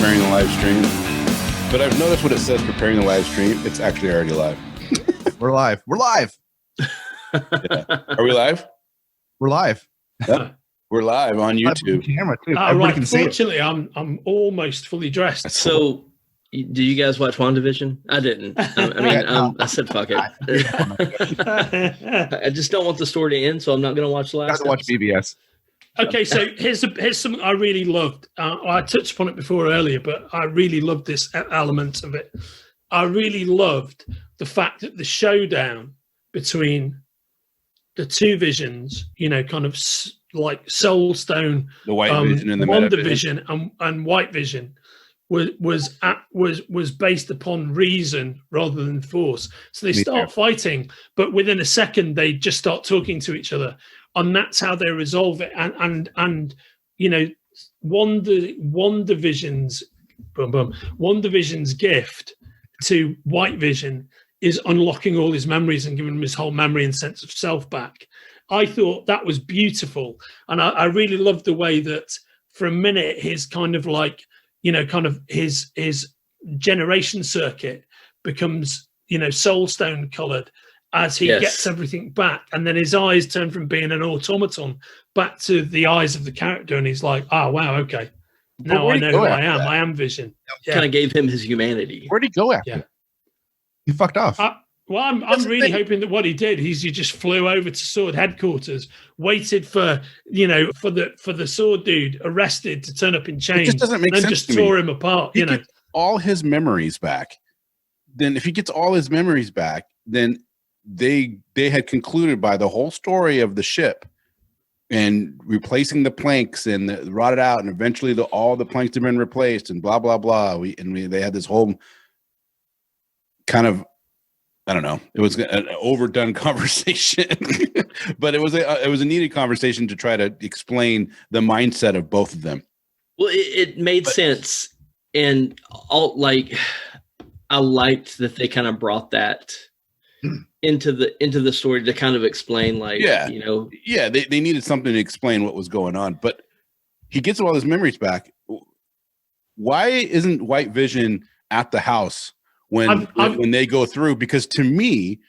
preparing the live stream. But I've noticed what it says preparing the live stream. It's actually already live. We're live. We're live. Yeah. Are we live? We're live. Yep. We're live on YouTube. Camera too. Everybody can see it. Fortunately, I'm almost fully dressed. So, do you guys watch WandaVision? I didn't. I said fuck it. I just don't want the story to end, so I'm not going to watch the last. Watch BBS. Okay, so here's something I really loved. I touched upon it before earlier, but I really loved this element of it. I really loved the fact that the showdown between the two visions, you know, kind of like Soul Stone, the White Vision and the WandaVision and White Vision was based upon reason rather than force. So they start fighting, but within a second they just start talking to each other, and that's how they resolve it. And you know, WandaVision's gift to White Vision is unlocking all his memories and giving him his whole memory and sense of self back. I thought that was beautiful, and I really loved the way that for a minute his kind of like, you know, kind of his generation circuit becomes, you know, Soul Stone colored as he gets everything back, and then his eyes turn from being an automaton back to the eyes of the character, and he's like, oh wow, okay, now I know who I am. I am Vision. Kind of gave him his humanity. Where'd he go after? Yeah. He fucked off. Well, I'm really hoping that what he did, he just flew over to Sword headquarters, waited for, you know, for the Sword dude arrested to turn up in chains, it just doesn't make and sense just tore him apart. He you know, gets all his memories back. Then, if he gets all his memories back, then they had concluded by the whole story of the ship and replacing the planks and rotted out, and eventually all the planks have been replaced, and blah blah blah. They had this whole kind of, I don't know, it was an overdone conversation, but it was a needed conversation to try to explain the mindset of both of them. Well, it made sense, and I liked that they kind of brought that into the story to kind of explain, like, you know, they needed something to explain what was going on, but he gets all his memories back. Why isn't White Vision at the house when they go through? Because to me,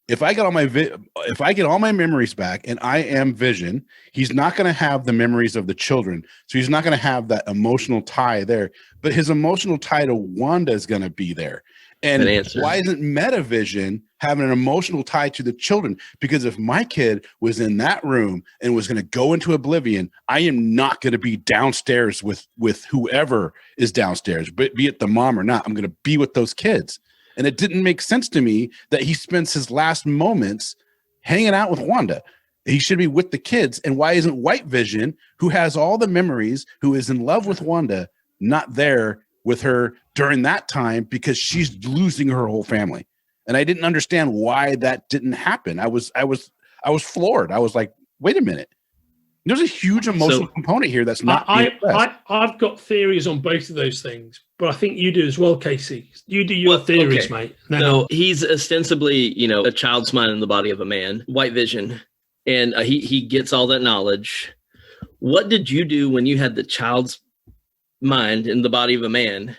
if I get all my memories back and I am Vision, he's not going to have the memories of the children, so he's not going to have that emotional tie there. But his emotional tie to Wanda is going to be there. And why isn't MetaVision having an emotional tie to the children? Because if my kid was in that room and was going to go into oblivion, I am not going to be downstairs with whoever is downstairs, but be it the mom or not. I'm going to be with those kids. And it didn't make sense to me that he spends his last moments hanging out with Wanda. He should be with the kids. And why isn't White Vision, who has all the memories, who is in love with Wanda, not there with her during that time, because she's losing her whole family? And I didn't understand why that didn't happen. I was floored. I was like, wait a minute. There's a huge emotional component here that's not. I've got theories on both of those things, but I think you do as well, Casey. You do your theories, mate. No, he's ostensibly, you know, a child's mind in the body of a man, White Vision, and he gets all that knowledge. What did you do when you had the child's mind in the body of a man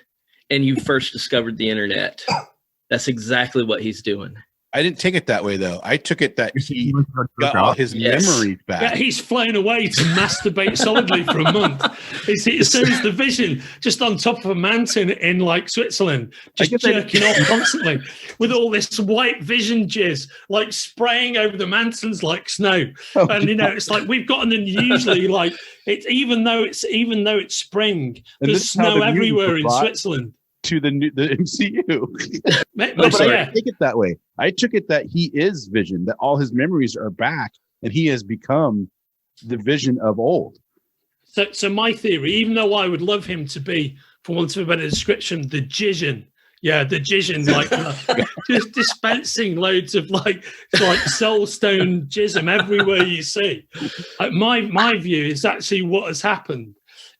and you first discovered the internet? That's exactly what he's doing. I didn't take it that way, though. I took it that he got all his memories back. Yeah, he's flown away to masturbate solidly for a month. So is the Vision just on top of a mountain in like Switzerland, just jerking off constantly with all this White Vision jizz like spraying over the mountains like snow. And you know, it's like we've got an unusually like it's even though it's spring, there's snow everywhere in Switzerland. To the MCU. I didn't take it that way. I took it that he is Vision, that all his memories are back, and he has become the Vision of old. So my theory, even though I would love him to be, for want of a better description, the Jizzin. Yeah, the Jizzin, like just dispensing loads of like Soul Stone jism everywhere you see. My view is actually what has happened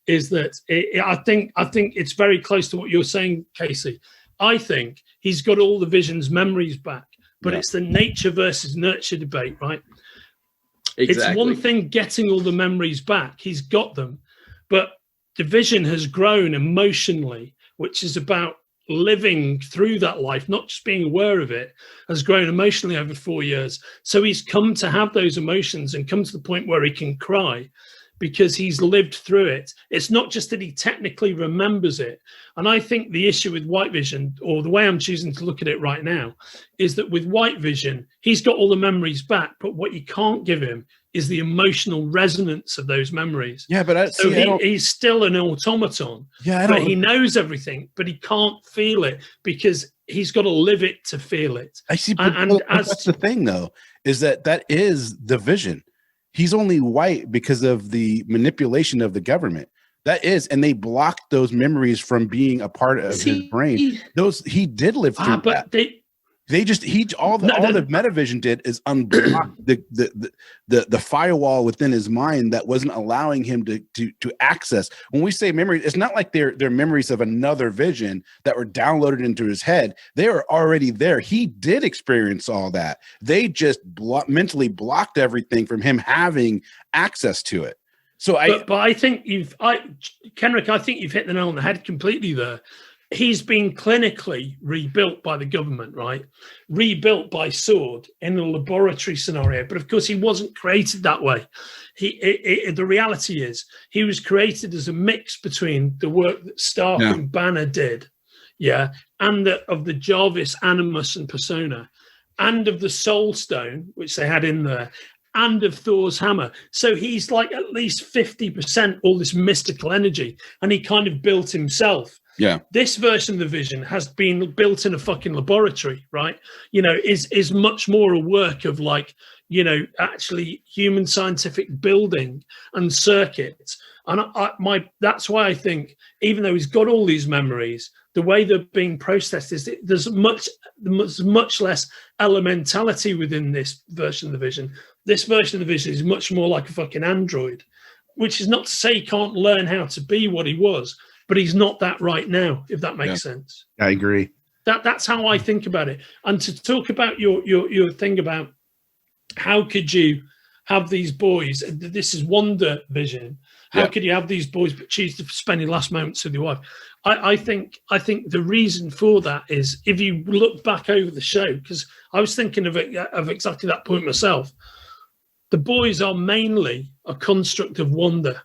is that I think it's very close to what you're saying, Casey. I think he's got all the Vision's memories back, but it's the nature versus nurture debate, right? Exactly. It's one thing getting all the memories back. He's got them, but the vision has grown emotionally, which is about living through that life, not just being aware of it, has grown emotionally over 4 years. So he's come to have those emotions and come to the point where he can cry because he's lived through it. It's not just that he technically remembers it. And I think the issue with White Vision, or the way I'm choosing to look at it right now, is that with White Vision, he's got all the memories back, but what you can't give him is the emotional resonance of those memories. Yeah, but he's still an automaton. Yeah, but he knows everything, but he can't feel it because he's got to live it to feel it. I see. But that's the thing, though, is that is the vision. He's only white because of the manipulation of the government. That is, and they blocked those memories from being a part of his brain. He did live through that. All the Metavision did is unblock the firewall within his mind that wasn't allowing him to access. When we say memories, it's not like they're memories of another vision that were downloaded into his head. They were already there. He did experience all that. They just mentally blocked everything from him having access to it. So I think Kenric, I think you've hit the nail on the head completely there. He's been clinically rebuilt by the government, right? Rebuilt by Sword in a laboratory scenario. But of course, he wasn't created that way. The reality is he was created as a mix between the work that Stark and Banner did, and of the Jarvis, Animus, and Persona, and of the Soul Stone, which they had in there, and of Thor's hammer. So he's like at least 50% all this mystical energy, and he kind of built himself. Yeah. This version of the vision has been built in a fucking laboratory, right? Is much more a work of actually human scientific building and circuits. And that's why I think, even though he's got all these memories, the way they're being processed is there's much less elementality within this version of the vision. This version of the vision is much more like a fucking android, which is not to say he can't learn how to be what he was, but he's not that right now, if that makes sense. I agree. That's how I think about it. And to talk about your thing about how could you have these boys, this is WandaVision, how could you have these boys but choose to spend your last moments with your wife? I think the reason for that is, if you look back over the show, because I was thinking of exactly that point myself, the boys are mainly a construct of Wanda,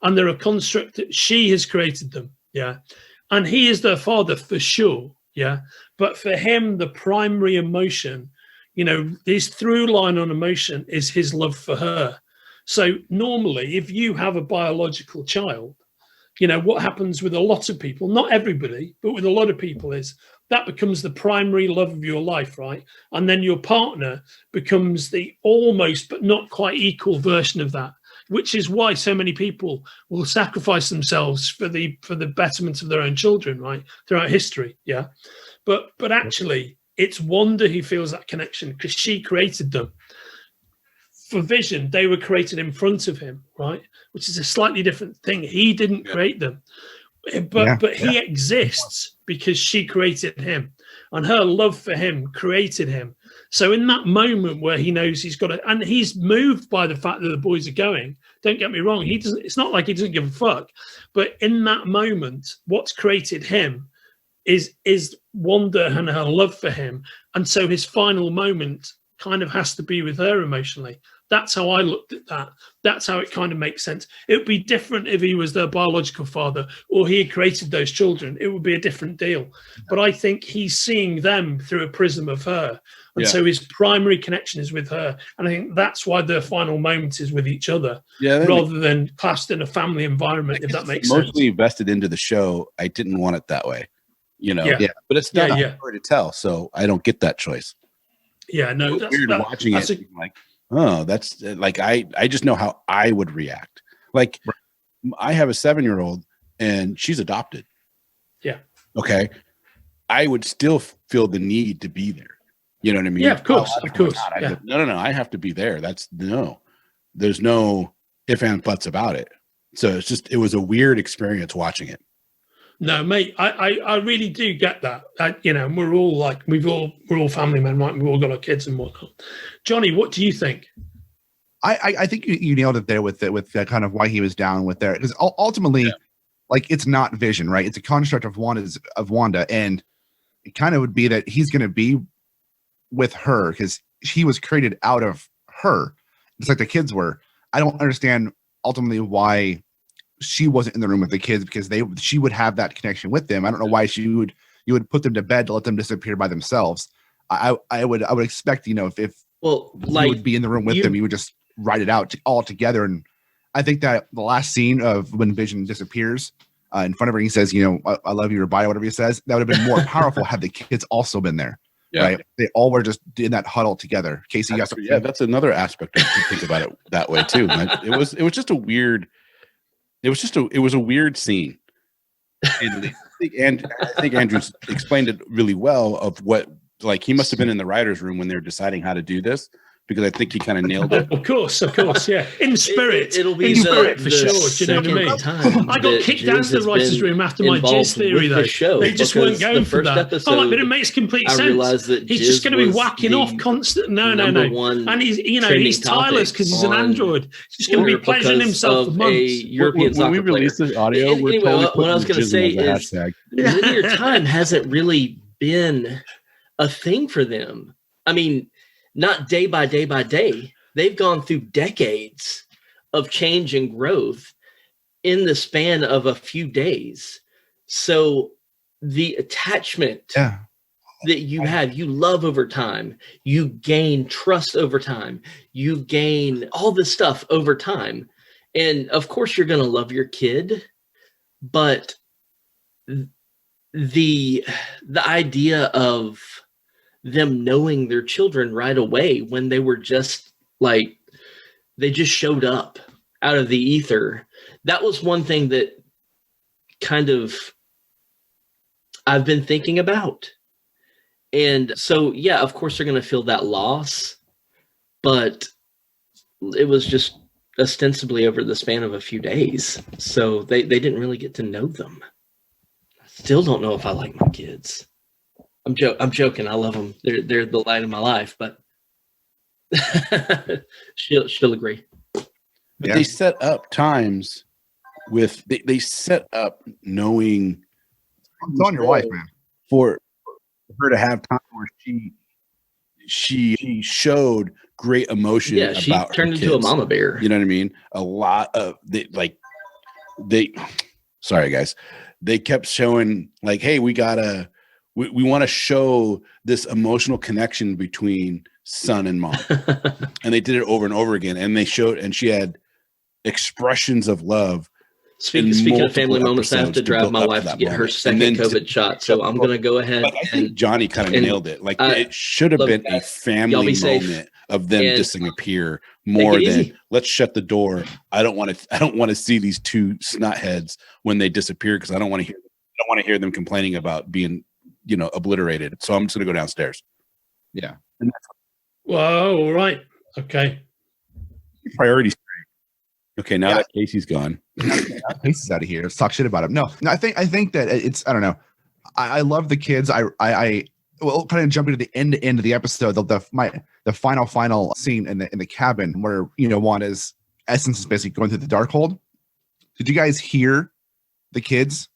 and they're a construct that she has created them, and he is their father for sure, but for him, the primary emotion, his through line on emotion is his love for her. So normally, if you have a biological child, what happens with a lot of people, not everybody, but with a lot of people, is that becomes the primary love of your life, right? And then your partner becomes the almost but not quite equal version of that, which is why so many people will sacrifice themselves for the betterment of their own children, right? Throughout history, But actually, it's Wanda who feels that connection because she created them. For Vision, they were created in front of him, right? Which is a slightly different thing. He didn't create them. But he exists because she created him, and her love for him created him. So in that moment where he knows he's got to, and he's moved by the fact that the boys are going, don't get me wrong, he doesn't, it's not like he doesn't give a fuck, but in that moment, what's created him is Wanda and her love for him. And so his final moment kind of has to be with her emotionally. That's how I looked at that. That's how it kind of makes sense. It would be different if he was their biological father or he had created those children. It would be a different deal. But I think he's seeing them through a prism of her. And so his primary connection is with her. And I think that's why their final moment is with each other, rather than classed in a family environment, if that makes sense. Mostly vested into the show. I didn't want it that way, but it's not hard to tell. So I don't get that choice. Yeah, no, it's weird watching it. Like, oh, that's like, I just know how I would react. Like, I have a 7-year-old and she's adopted. Yeah. Okay. I would still feel the need to be there. You know what I mean? Yeah, of course. Of course. No. I have to be there. There's no if and buts about it. So it was a weird experience watching it. No, mate, I really do get that. And we're all like, we're all family men, right? We've all got our kids and whatnot. Johnny, what do you think? I think you nailed it there with that kind of why he was down with there, because ultimately, like, it's not Vision, right? It's a construct of Wanda, and it kind of would be that he's going to be with her because he was created out of her, just like the kids were. I don't understand ultimately why she wasn't in the room with the kids, because she would have that connection with them. I don't know why you would put them to bed to let them disappear by themselves. I would expect, if you would be in the room with them, you would just write it out all together. And I think that the last scene of when Vision disappears in front of her, he says, I love you, or bye, whatever he says, that would have been more powerful had the kids also been there. Yeah. Right? They all were just in that huddle together. Casey, that's another aspect to think about it that way too. It was just a weird. It was a weird scene, and I think Andrew explained it really well of what, like, he must have been in the writer's room when they were deciding how to do this, because I think he kind of nailed it. Of course, yeah. In spirit. It'll be in spirit for sure. Do you know what I mean? I got kicked out of the writer's room after my jizz theory, though. They just weren't going for that. But it makes complete sense. He's just going to be whacking off constant. No. And he's tireless because he's an android. He's just going to be pleasuring himself for months. When we release this audio, we're totally what I was going to say is linear time hasn't really been a thing for them. I mean, not day by day by day. They've gone through decades of change and growth in the span of a few days. So the attachment that you have, you love over time, you gain trust over time, you gain all this stuff over time. And of course you're going to love your kid, but the idea of them knowing their children right away when they were just like, they just showed up out of the ether. That was one thing that kind of I've been thinking about. And so, yeah, of course they're going to feel that loss, but it was just ostensibly over the span of a few days. So they didn't really get to know them. I still don't know if I like my kids. I'm joking. I love them. They're the light of my life, but she'll agree. But they set up times with they set up knowing it's on your wife, man, for her to have time where she showed great emotion. Yeah, she about turned her into kids. A mama bear. You know what I mean? A lot of sorry guys, they kept showing like, hey, we want to show this emotional connection between son and mom. And they did it over and over again. And she had expressions of love. Speaking of family moments, I have to drive my wife to get her second COVID shot. So I'm going to go ahead. I think Johnny kind of nailed it. Like, it should have been a family moment of them disappear more than let's shut the door. I don't want to see these two snotheads when they disappear, because I don't want to hear them complaining about being obliterated. So I'm just going to go downstairs. Yeah. Whoa. All right. Okay. Priorities. Okay. Now that Casey's gone, Casey's out of here. Let's talk shit about him. No, I think that it's, I don't know. I love the kids. Well, kind of jumping to the end of the episode, the final scene in the cabin where, Wanda's essence is basically going through the Darkhold. Did you guys hear the kids?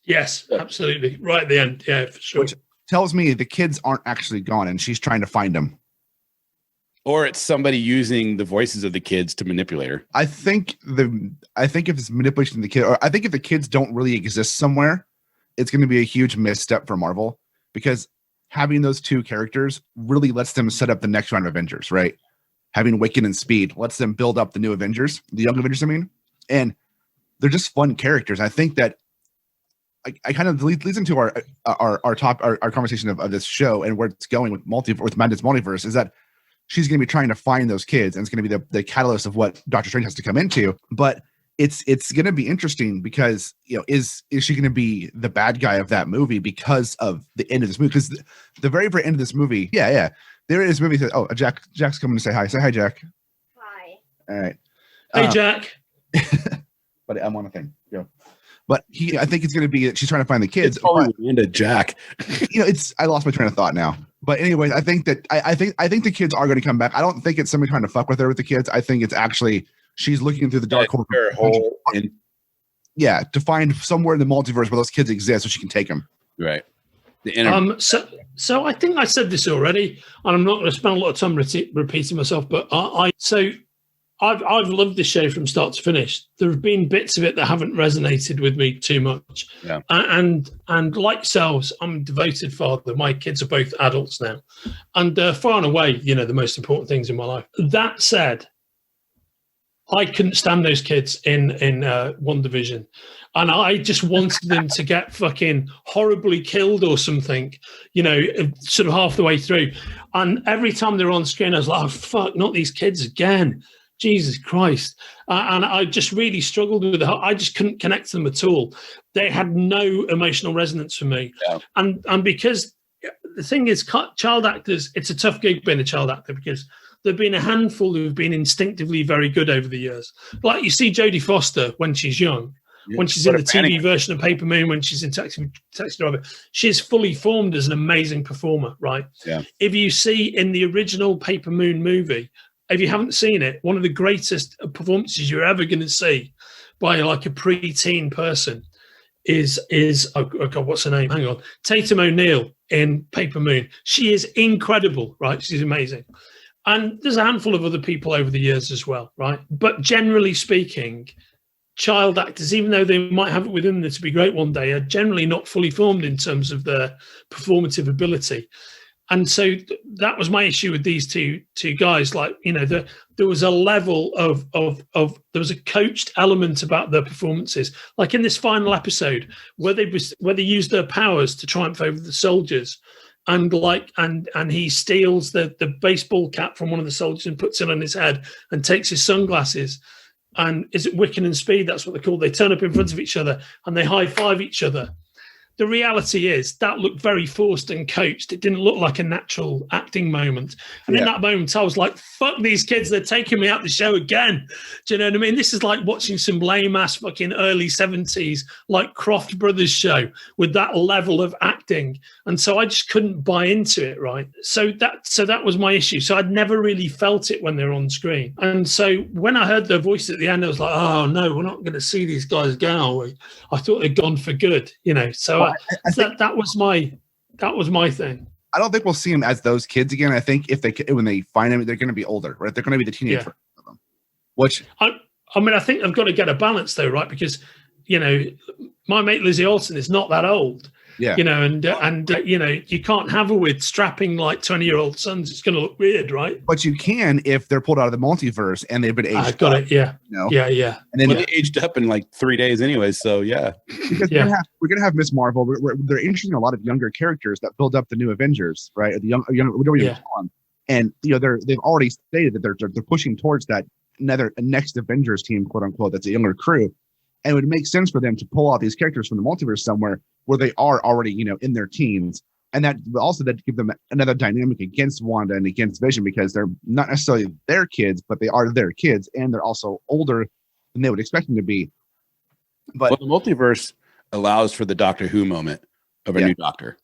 Yes, absolutely. Right at the end. Yeah, for sure. Which tells me the kids aren't actually gone and she's trying to find them. Or it's somebody using the voices of the kids to manipulate her. I think if it's manipulation of the kid, or I think if the kids don't really exist somewhere, it's going to be a huge misstep for Marvel, because having those two characters really lets them set up the next round of Avengers, right? Having Wiccan and Speed lets them build up the new Avengers, the young Avengers, I mean. And they're just fun characters. I think that I kind of leads into our conversation of this show and where it's going with Madness Multiverse, is that she's going to be trying to find those kids, and it's going to be the catalyst of what Doctor Strange has to come into. But it's going to be interesting because, is she going to be the bad guy of that movie because of the end of this movie? Because the very end of this movie, there is a movie that, Jack's coming to say hi. Say hi, Jack. Hi. All right. Hey, Jack. But I'm on a thing. But I think it's going to be that she's trying to find the kids. It's Jack. I lost my train of thought now. But anyways, I think that I think the kids are going to come back. I don't think it's somebody trying to fuck with her with the kids. I think it's actually she's looking through the dark hole. Yeah, to find somewhere in the multiverse where those kids exist, so she can take them. Right. So I think I said this already, and I'm not going to spend a lot of time repeating myself. But I've loved this show from start to finish. There have been bits of it that haven't resonated with me too much. Yeah. And like yourselves, I'm a devoted father. My kids are both adults now, and far and away, the most important things in my life. That said, I couldn't stand those kids in WandaVision, and I just wanted them to get fucking horribly killed or something, sort of half the way through. And every time they're on screen, I was like, oh, fuck, not these kids again. Jesus Christ. And I just really struggled with it. I just couldn't connect to them at all. They had no emotional resonance for me. Yeah. And because the thing is, child actors, it's a tough gig being a child actor because there have been a handful who've been instinctively very good over the years. Like you see Jodie Foster when she's young, when she's in the TV version of Paper Moon, when she's in Taxi Driver, she's fully formed as an amazing performer, right? Yeah. If you see in the original Paper Moon movie, if you haven't seen it, one of the greatest performances you're ever going to see by like a pre-teen person is oh God, what's her name? Hang on. Tatum O'Neal in Paper Moon. She is incredible, right? She's amazing. And there's a handful of other people over the years as well, right? But generally speaking, child actors, even though they might have it within them to be great one day, are generally not fully formed in terms of their performative ability. And so that was my issue with these two guys. Like, there was a level of there was a coached element about their performances. Like in this final episode where they used their powers to triumph over the soldiers. And he steals the baseball cap from one of the soldiers and puts it on his head and takes his sunglasses. And is it Wiccan and Speed? That's what they're called. They turn up in front of each other and they high five each other. The reality is that looked very forced and coached. It didn't look like a natural acting moment. And in that moment, I was like, fuck these kids. They're taking me out the show again. Do you know what I mean? This is like watching some lame-ass fucking early 70s, like Croft Brothers show with that level of acting. And so I just couldn't buy into it, right? So that was my issue. So I'd never really felt it when they were on screen. And so when I heard their voice at the end, I was like, oh, no, we're not going to see these guys again, are we? I thought they'd gone for good, So I think that was my thing. I don't think we'll see them as those kids again. I think when they find them, they're going to be older, right? They're going to be the teenage version of them. Which I think I've got to get a balance though, right? Because my mate Lizzie Olsen is not that old. Yeah. You can't have her with strapping like 20-year-old sons. It's going to look weird, right? But you can if they're pulled out of the multiverse and they've been aged. I got it. Yeah. Yeah. And then they aged up in like 3 days anyway. So yeah. Because we're gonna have Miss Marvel. They're introducing a lot of younger characters that build up the new Avengers, right? The young whatever you call them. And they've already stated that they're pushing towards that next Avengers team, quote unquote. That's a younger crew. And it would make sense for them to pull out these characters from the multiverse somewhere where they are already, in their teens. And that also that give them another dynamic against Wanda and against Vision because they're not necessarily their kids, but they are their kids. And they're also older than they would expect them to be. But the multiverse allows for the Doctor Who moment of a new Doctor.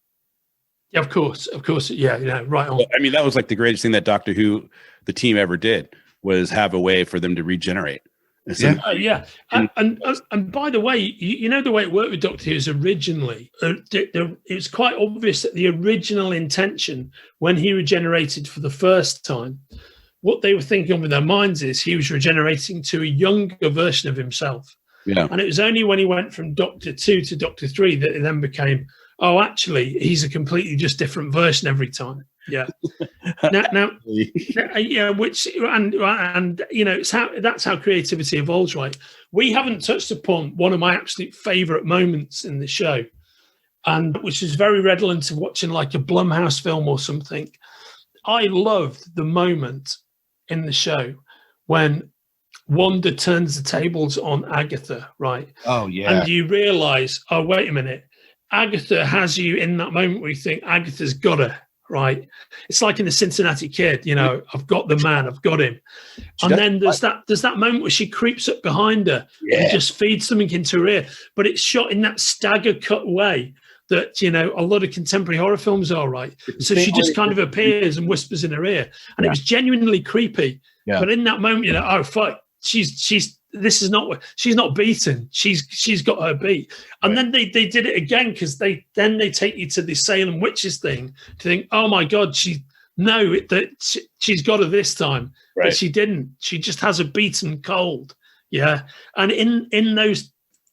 Yeah, of course. Yeah, right on. Well, I mean, that was like the greatest thing that Doctor Who, the team ever did, was have a way for them to regenerate. And by the way, the way it worked with Doctor Who is originally, it was quite obvious that the original intention when he regenerated for the first time, what they were thinking with their minds is he was regenerating to a younger version of himself. Yeah. And it was only when he went from Doctor 2 to Doctor 3 that it then became, oh, actually, he's a completely just different version every time. Yeah. Now, which it's that's how creativity evolves, right? We haven't touched upon one of my absolute favorite moments in the show, and which is very redolent to watching like a Blumhouse film or something. I loved the moment in the show when Wanda turns the tables on Agatha, right? Oh yeah. And you realize, oh wait a minute, Agatha has you in that moment where you think Agatha's got her. Right, it's like in the Cincinnati Kid, I've got the man, I've got him, and then there's that moment where she creeps up behind her and just feeds something into her ear, but it's shot in that stagger cut way that, you know, a lot of contemporary horror films are, right? So she just kind of appears and whispers in her ear, and it was genuinely creepy. Yeah. But in that moment, you're like, oh fuck, she's not beaten. She's got her beat. And then they did it again, because they take you to the Salem witches thing to think, oh my god, she's got her this time, but she didn't. She just has a beaten cold. Yeah, and in those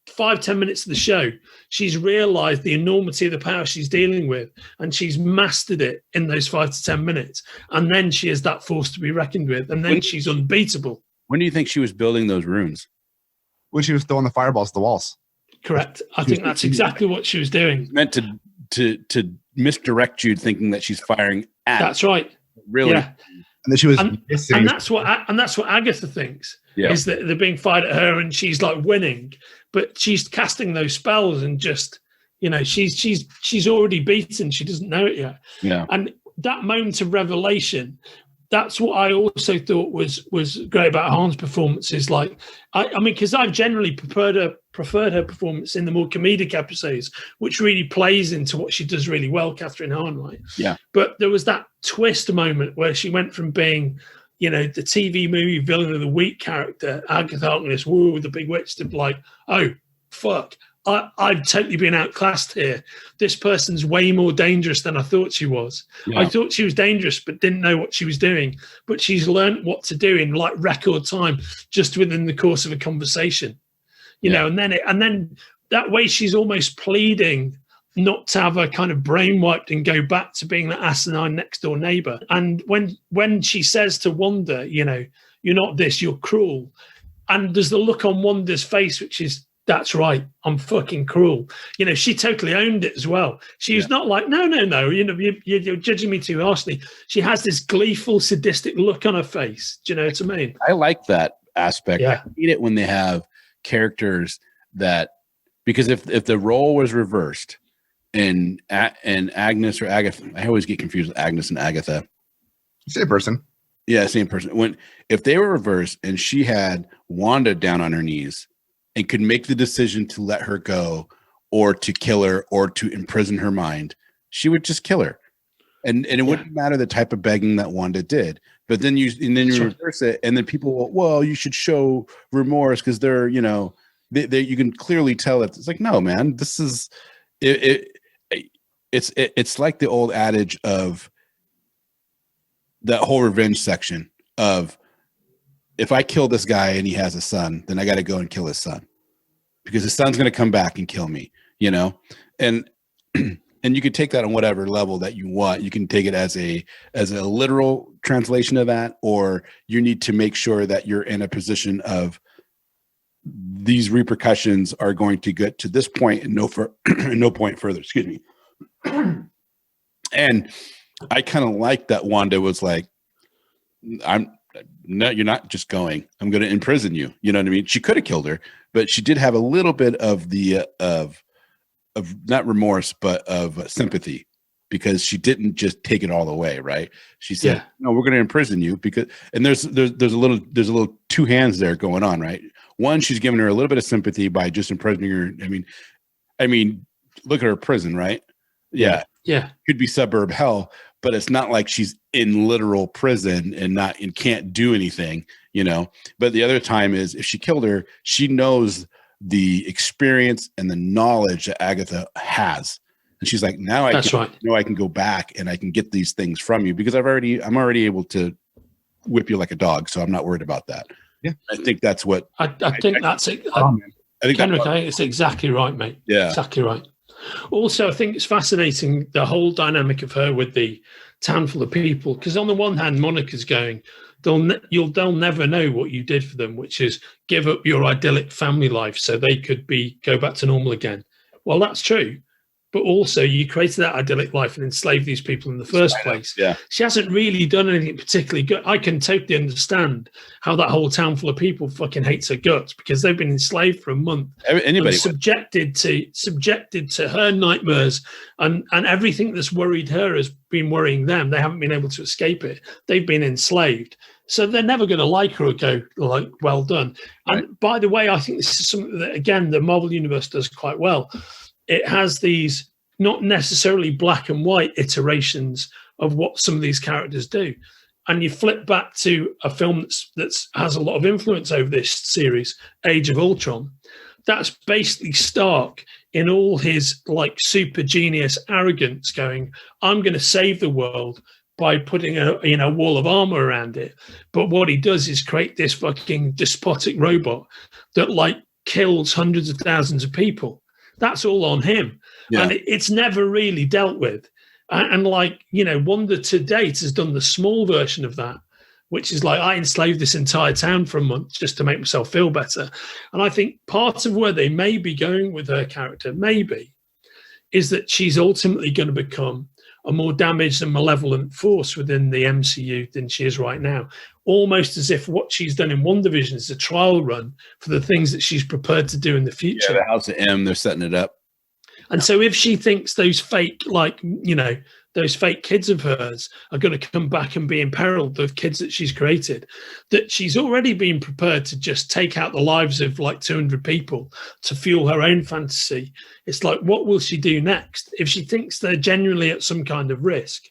5-10 minutes of the show, she's realized the enormity of the power she's dealing with, and she's mastered it in those 5 to 10 minutes, and then she is that force to be reckoned with, and then she's unbeatable. When do you think she was building those runes? When she was throwing the fireballs at the walls. Correct. I think that's exactly what she was doing. Meant to misdirect you, thinking that she's firing at. That's right. Really. Yeah. And then she was missing. And that's what Agatha thinks, is that they're being fired at her and she's like winning, but she's casting those spells and just, you know, she's already beaten. She doesn't know it yet. Yeah. And that moment of revelation, that's what I also thought was great about Hahn's performance. Is like, I mean, because I've generally preferred her performance in the more comedic episodes, which really plays into what she does really well, Catherine Hahn, right? Yeah. But there was that twist moment where she went from being, you know, the TV movie villain of the week character, Agatha Harkness, woo, with the big witch, to be like, oh, fuck, I've totally been outclassed here. This person's way more dangerous than I thought she was. Yeah. I thought she was dangerous, but didn't know what she was doing. But she's learned what to do in like record time, just within the course of a conversation, you know. And then that way, she's almost pleading not to have her kind of brain wiped and go back to being that asinine next door neighbor. And when she says to Wanda, you know, you're not this, you're cruel. And there's the look on Wanda's face, which is, that's right, I'm fucking cruel. You know, she totally owned it as well. She was not like, no, you know, you're judging me too harshly. She has this gleeful, sadistic look on her face. Do you know what I mean? I like that aspect. Yeah. I hate it when they have characters that, because if the role was reversed and Agnes or Agatha, I always get confused with Agnes and Agatha. Same person. Yeah, same person. If they were reversed and she had Wanda down on her knees and could make the decision to let her go or to kill her or to imprison her mind, she would just kill her. And it wouldn't matter the type of begging that Wanda did. But then you reverse it, and then people will, well, you should show remorse because they're, you know, they you can clearly tell that it's like, no, man, this is it's like the old adage of that whole revenge section of, if I kill this guy and he has a son, then I got to go and kill his son, because his son's going to come back and kill me, you know? And you could take that on whatever level that you want. You can take it as a literal translation of that, or you need to make sure that you're in a position of these repercussions are going to get to this point and no point further. Excuse me. And I kind of like that Wanda was like, no, you're not just going. I'm going to imprison you. You know what I mean? She could have killed her, but she did have a little bit of the of not remorse, but of sympathy, because she didn't just take it all away. Right? She said, "No, we're going to imprison you," because, and there's a little two hands there going on, right? One, she's giving her a little bit of sympathy by just imprisoning her. I mean, look at her prison, right? Yeah. Could be suburb hell, but it's not like she's in literal prison and can't do anything, you know. But the other time is, if she killed her, she knows the experience and the knowledge that Agatha has, and she's like, now I can go back and I can get these things from you, because I'm already able to whip you like a dog, so I'm not worried about that. Yeah, I think that's what I think that's it. Kenric, I think it's exactly right, mate. Yeah, exactly right. Also, I think it's fascinating, the whole dynamic of her with the town full of people, because on the one hand, Monica's going, they'll never know what you did for them, which is give up your idyllic family life so they could go back to normal again. Well, that's true, but also you created that idyllic life and enslaved these people in the first place. Yeah, she hasn't really done anything particularly good. I can totally understand how that whole town full of people fucking hates her guts, because they've been enslaved for a month. Anybody subjected to her nightmares, and everything that's worried her has been worrying them. They haven't been able to escape it. They've been enslaved. So they're never going to like her or go, like, well done. Right. And by the way, I think this is something that, again, the Marvel Universe does quite well. It has these not necessarily black and white iterations of what some of these characters do. And you flip back to a film that's has a lot of influence over this series, Age of Ultron. That's basically Stark in all his like super genius arrogance going, I'm going to save the world by putting a wall of armor around it. But what he does is create this fucking despotic robot that like kills hundreds of thousands of people. That's all on him. Yeah. And it's never really dealt with. And like, you know, Wanda to date has done the small version of that, which is like, I enslaved this entire town for a month just to make myself feel better. And I think part of where they may be going with her character, maybe, is that she's ultimately going to become a more damaged and malevolent force within the MCU than she is right now. Almost as if what she's done in WandaVision is a trial run for the things that she's prepared to do in the future. Yeah, the House of M, they're setting it up. And so if she thinks those fake, like, you know, those fake kids of hers are going to come back and be in peril, the kids that she's created, that she's already been prepared to just take out the lives of like 200 people to fuel her own fantasy. It's like, what will she do next? If she thinks they're genuinely at some kind of risk,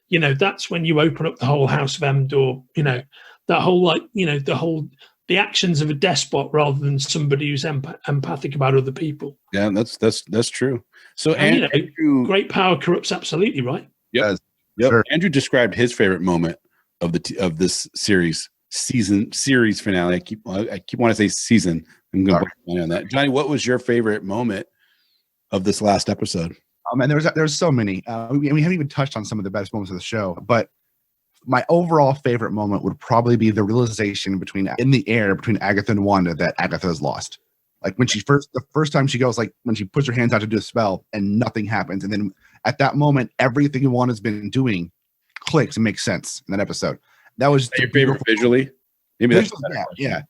you know, that's when you open up the whole House of M door, you know, that whole, like, you know, the actions of a despot rather than somebody who's empathic about other people. Yeah, that's true. So and Andrew, great power corrupts absolutely, right? Yep. Sure. Andrew described his favorite moment of this series finale. I keep wanting to say season. I'm going to on that. Johnny, what was your favorite moment of this last episode? And there's so many. We haven't even touched on some of the best moments of the show, but my overall favorite moment would probably be the realization in the air between Agatha and Wanda that Agatha is lost. Like when the first time she goes, like when she puts her hands out to do a spell and nothing happens. And then at that moment, everything Wanda's been doing clicks and makes sense in that episode. That was your favorite visually? Maybe that's yeah.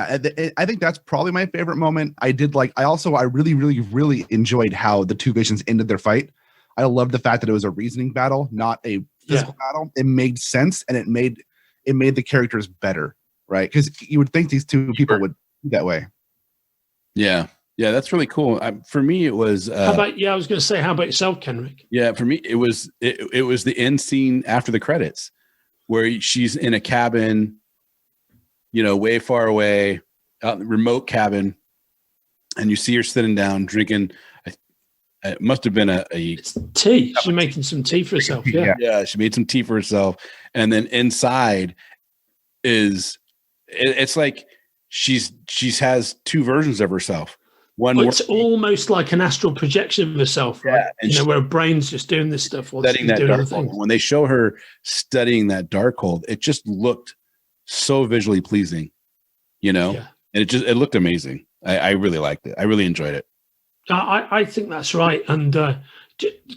And I think that's probably my favorite moment. I really, really, really enjoyed how the two visions ended their fight. I loved the fact that it was a reasoning battle, not a physical battle. It made sense and it made the characters better, right? Because you would think these two people would be that way. Yeah, that's really cool. For me, it was. How about I was going to say, how about yourself, Kenric? Yeah, for me, it was the end scene after the credits, where she's in a cabin, you know, way far away, out in the remote cabin, and you see her sitting down drinking. It must have been a tea. She's making some tea for herself. Yeah, she made some tea for herself, and then inside it's like she's has two versions of herself. It's almost like an astral projection of herself, right? And where her brain's just doing this stuff while studying she's doing other things. things. When they show her studying that Darkhold, it just looked so visually pleasing, you know, and it looked amazing. I really liked it. I really enjoyed it. I think that's right. And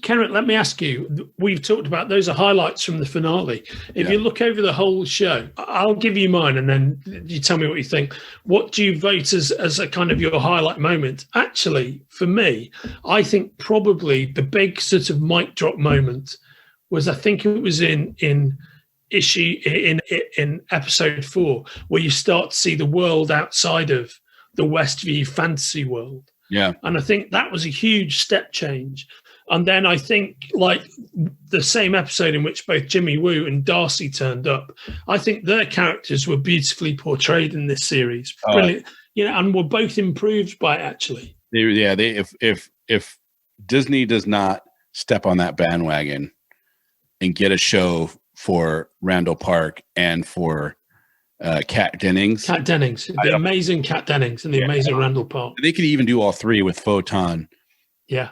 Kenric, let me ask you, we've talked about those are highlights from the finale. If you look over the whole show, I'll give you mine and then you tell me what you think. What do you vote as a kind of your highlight moment? Actually, for me, I think probably the big sort of mic drop moment was, I think it was in episode 4, where you start to see the world outside of the Westview fantasy world. Yeah. And I think that was a huge step change. And then I think like the same episode in which both Jimmy Woo and Darcy turned up, I think their characters were beautifully portrayed in this series. Brilliant. You know, and were both improved by it, actually. If Disney does not step on that bandwagon and get a show for Randall Park and for Kat Dennings, the amazing Kat Dennings and the amazing Randall Park. They could even do all three with Photon. Yeah.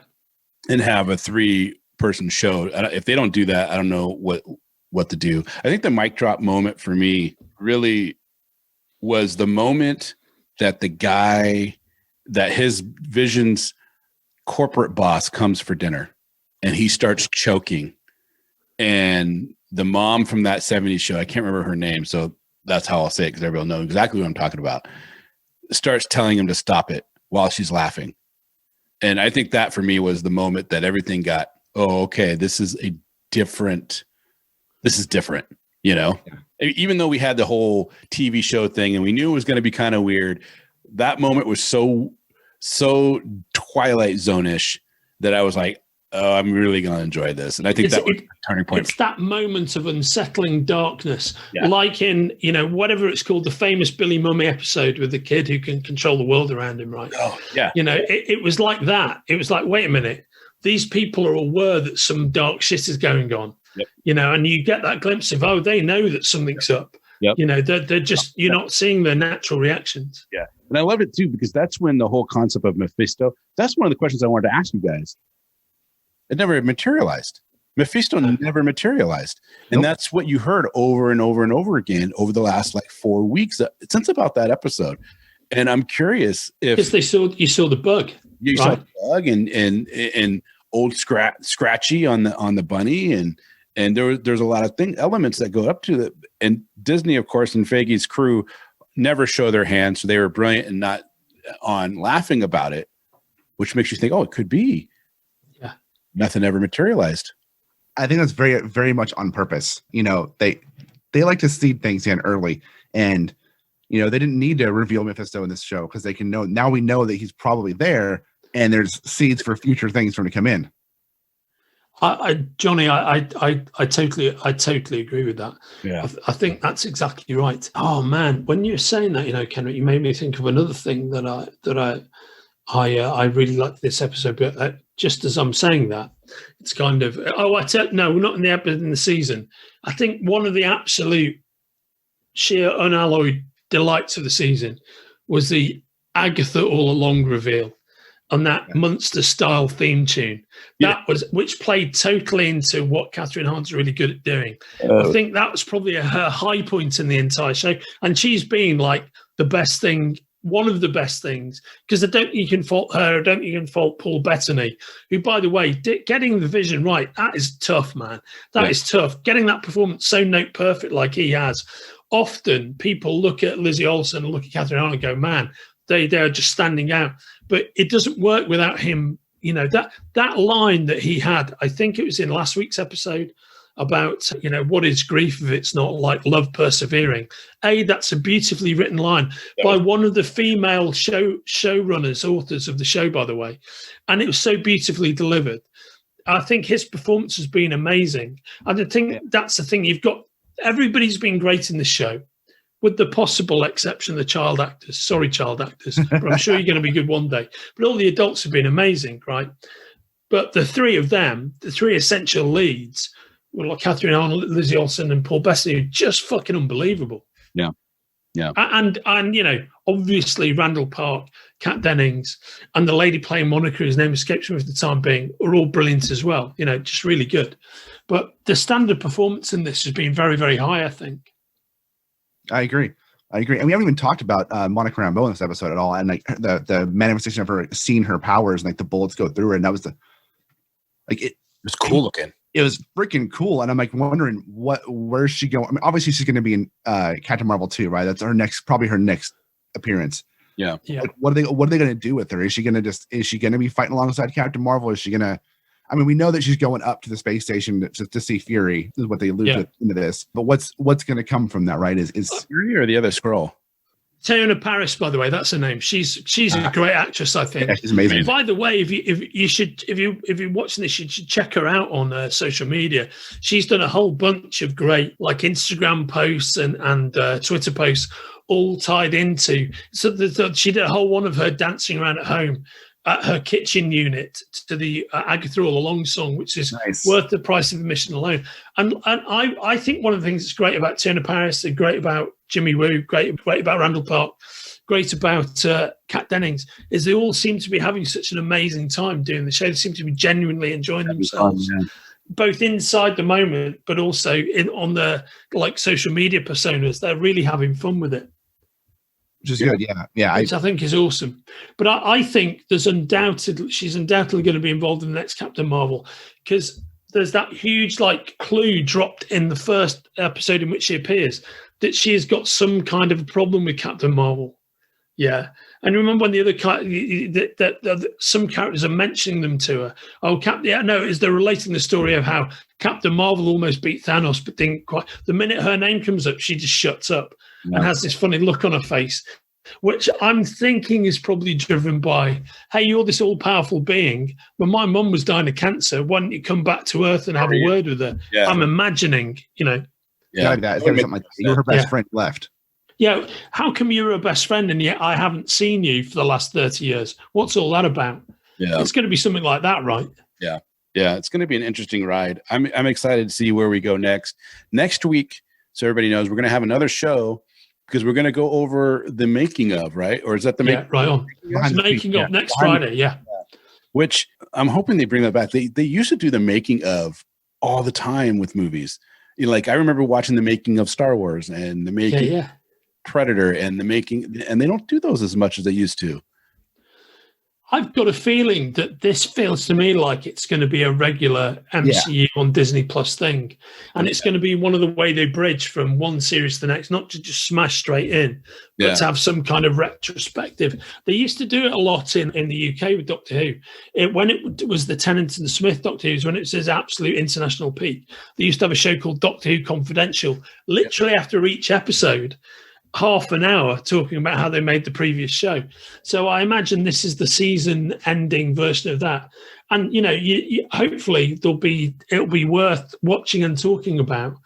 And have a 3-person show. If they don't do that, I don't know what to do. I think the mic drop moment for me really was the moment that his Vision's corporate boss comes for dinner and he starts choking. And the mom from that 70s show, I can't remember her name, so that's how I'll say it because everybody will know exactly what I'm talking about, starts telling him to stop it while she's laughing. And I think that for me was the moment that everything got, okay, this is different, you know? Yeah. Even though we had the whole TV show thing and we knew it was going to be kind of weird, that moment was so so Twilight Zone-ish that I was like, oh, I'm really going to enjoy this. And I think that was the turning point. It's that moment of unsettling darkness, Yeah. like in, whatever it's called, the famous Billy Mummy episode with the kid who can control the world around him, right? Oh, yeah. It was like that. It was like, wait a minute, these people are aware that some dark shit is going on, Yep. And you get that glimpse of, oh, they know that something's up. Yep. They're just, you're not seeing their natural reactions. Yeah. And I loved it too, because that's when the whole concept of Mephisto, that's one of the questions I wanted to ask you guys. It never materialized. Mephisto never materialized. And that's what you heard over and over and over again over the last 4 weeks since about that episode. And I'm curious if because you saw the bug. You saw the bug and old Scratchy on the bunny and there's a lot of elements that go up to that. And Disney, of course, and Feige's crew never show their hands, so they were brilliant and not on laughing about it, which makes you think, oh, it could be. Yeah, nothing ever materialized. I think that's very, very much on purpose. They like to seed things in early, and they didn't need to reveal Mephisto in this show because they can know now. We know that he's probably there, and there's seeds for future things for him to come in. Johnny, I totally agree with that. Yeah, I think that's exactly right. Oh man, when you're saying that, Kenric, you made me think of another thing that I really liked this episode. But just as I'm saying that, it's kind of no, not in the season. I think one of the absolute sheer unalloyed delights of the season was the Agatha all along reveal. On that Munster style theme tune, which played totally into what Catherine Hahn's really good at doing. I think that was probably her high point in the entire show, and she's been the best thing, one of the best things. Because I don't think you can fault her. I don't think you can fault Paul Bettany, who, by the way, getting the vision right, that is tough, man. That is tough. Getting that performance so note perfect like he has. Often people look at Lizzie Olsen and look at Catherine Hahn and go, man, they're just standing out. But it doesn't work without him. That line that he had, I think it was in last week's episode about, what is grief if it's not like love persevering? That's a beautifully written line by one of the female showrunners, authors of the show, by the way. And it was so beautifully delivered. I think his performance has been amazing. And I think that's the thing. Everybody's been great in the show, with the possible exception of the child actors. Sorry, child actors, but I'm sure you're going to be good one day. But all the adults have been amazing, right? But the three of them, the three essential leads, were like Catherine Hahn, Lizzie Olsen, and Paul Bettany, just fucking unbelievable. Yeah. And obviously Randall Park, Kat Dennings, and the lady playing Monica, whose name escapes me for the time being, are all brilliant as well. Just really good. But the standard performance in this has been very, very high, I think. I agree. And we haven't even talked about Monica Rambeau in this episode at all. And the manifestation of her seeing her powers and the bullets go through her. And that was it was cool looking. It was freaking cool. And I'm wondering where's she going? I mean, obviously she's going to be in Captain Marvel 2, right? That's probably her next appearance. Yeah. What are they going to do with her? Is she going to be fighting alongside Captain Marvel? Is she going to, we know that she's going up to the space station to see Fury. This is what they allude into this. But what's going to come from that, right? Is Fury or the other Skrull? Teyonah Parris, by the way, that's her name. She's a great actress, I think. Yeah, she's amazing. By the way, if you're watching this, you should check her out on social media. She's done a whole bunch of great Instagram posts and Twitter posts, all tied into. So she did a whole one of her dancing around at home at her kitchen unit to the Agatha All Along song, which is worth the price of admission alone. And I think one of the things that's great about Teyonah Parris, great about Jimmy Woo, great about Randall Park, great about Kat Dennings, is they all seem to be having such an amazing time doing the show. They seem to be genuinely enjoying themselves, both inside the moment, but also on the social media personas. They're really having fun with it. Which is good, yeah. Which I think is awesome. But I think she's undoubtedly going to be involved in the next Captain Marvel, because there's that huge clue dropped in the first episode in which she appears that she has got some kind of a problem with Captain Marvel. Yeah. And remember when the other some characters are mentioning them to her. Oh, they're relating the story of how Captain Marvel almost beat Thanos, but didn't quite. The minute her name comes up, she just shuts up and has this funny look on her face. which I'm thinking is probably driven by, hey, you're this all-powerful being. When my mum was dying of cancer, why don't you come back to Earth and have a word with her? Yeah. I'm imagining, Yeah, like that. It's gotta be something like that. You're her best friend left. Yeah, how come you're her best friend and yet I haven't seen you for the last 30 years? What's all that about? Yeah. It's going to be something like that, right? Yeah. Yeah, it's going to be an interesting ride. I'm excited to see where we go next. Next week, so everybody knows, we're going to have another show because we're going to go over the making of, right? Or is that the making? Right on. Making of next Friday, yeah. Which I'm hoping they bring that back. They used to do the making of all the time with movies. Like I remember watching the making of Star Wars and the making Predator and the making, and they don't do those as much as they used to. I've got a feeling that this feels to me like it's going to be a regular MCU on Disney Plus thing. And it's going to be one of the way they bridge from one series to the next, not to just smash straight in, but to have some kind of retrospective. They used to do it a lot in the UK with Doctor Who. When it was the Tennant and the Smith Doctor Who's, when it says absolute international peak, they used to have a show called Doctor Who Confidential. Literally after each episode, half an hour talking about how they made the previous show. So I imagine this is the season ending version of that. And, you hopefully it'll be worth watching and talking about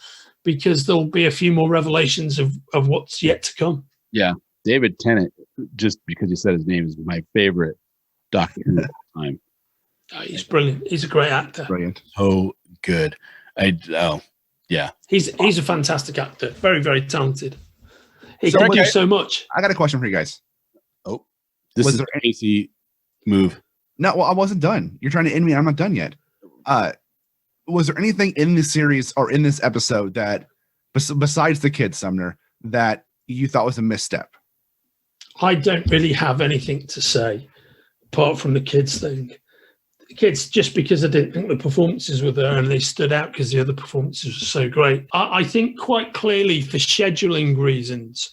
because there'll be a few more revelations of what's yet to come. Yeah. David Tennant, just because you said his name, is my favorite Doctor Who of all time. Oh, he's brilliant. He's a great actor. Brilliant. So good. Yeah. He's a fantastic actor. Very, very talented. He can do so much. I got a question for you guys. Oh, this is an AC move. No, well, I wasn't done. You're trying to end me. I'm not done yet. Was there anything in this series or in this episode that, besides the kids, Sumner, that you thought was a misstep? I don't really have anything to say apart from the kids thing. The kids, just because I didn't think the performances were there and they stood out because the other performances were so great. I think quite clearly for scheduling reasons,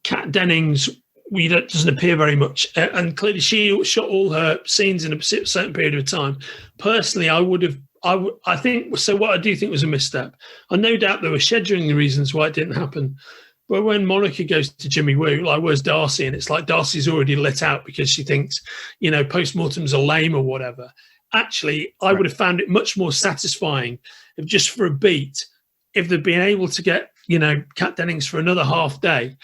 Kat Dennings doesn't appear very much. And clearly she shot all her scenes in a certain period of time. Personally, I think, so what I do think was a misstep. And no doubt there were scheduling reasons why it didn't happen. But when Monica goes to Jimmy Woo, like, where's Darcy? And it's like Darcy's already lit out because she thinks, postmortems are lame or whatever. Actually, I would have found it much more satisfying if just for a beat, if they'd been able to get, Kat Dennings for another half day.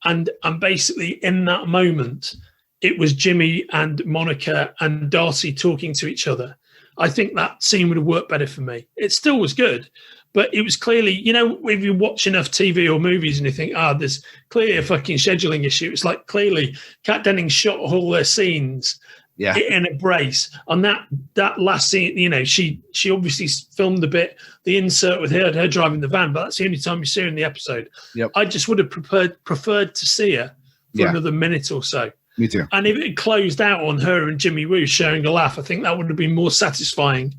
And basically in that moment, it was Jimmy and Monica and Darcy talking to each other. I think that scene would have worked better for me. It still was good. But it was clearly, if you watch enough TV or movies and you think, there's clearly a fucking scheduling issue. It's like clearly Kat Dennings shot all their scenes in a brace. On that last scene, she obviously filmed a bit, the insert with her driving the van, but that's the only time you see her in the episode. Yep. I just would have preferred to see her for another minute or so. Me too. And if it closed out on her and Jimmy Woo sharing a laugh, I think that would have been more satisfying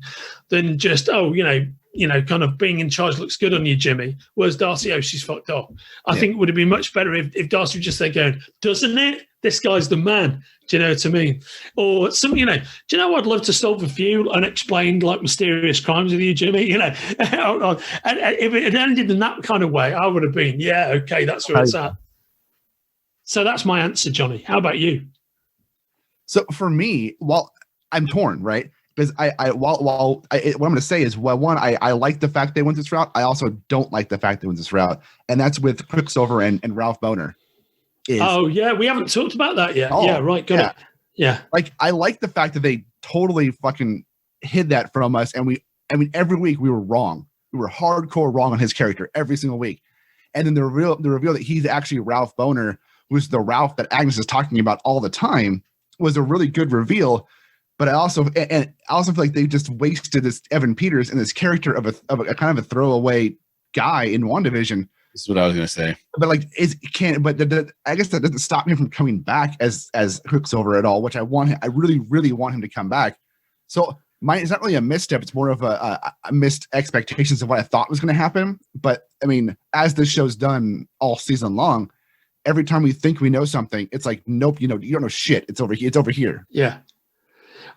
than just, kind of being in charge looks good on you, Jimmy. Where's Darcy? Oh, she's fucked off. I think it would have been much better if Darcy was just there going, doesn't it? This guy's the man. Do you know what I mean? Or some, do you know I'd love to solve a few unexplained, like, mysterious crimes with you, Jimmy? And if it had ended in that kind of way, I would have been, okay, that's where it's at. So that's my answer, Johnny. How about you? So for me, I'm torn, right? Because what I'm going to say is, one, I like the fact they went this route. I also don't like the fact they went this route, and that's with Quicksilver and Ralph Bohner. We haven't talked about that yet. Got it. Yeah, like I like the fact that they totally fucking hid that from us, and every week we were wrong. We were hardcore wrong on his character every single week, and then the reveal that he's actually Ralph Bohner, who's the Ralph that Agnes is talking about all the time, was a really good reveal. But I also feel like they just wasted this Evan Peters and this character of a kind of a throwaway guy in WandaVision. This is what I was going to say. But I guess that doesn't stop him from coming back as Quicksilver at all, which I really, really want him to come back. So it's not really a misstep. It's more of a missed expectations of what I thought was going to happen. But I mean, as this show's done all season long, every time we think we know something, it's like, nope, you don't know shit. It's over here. It's over here. Yeah.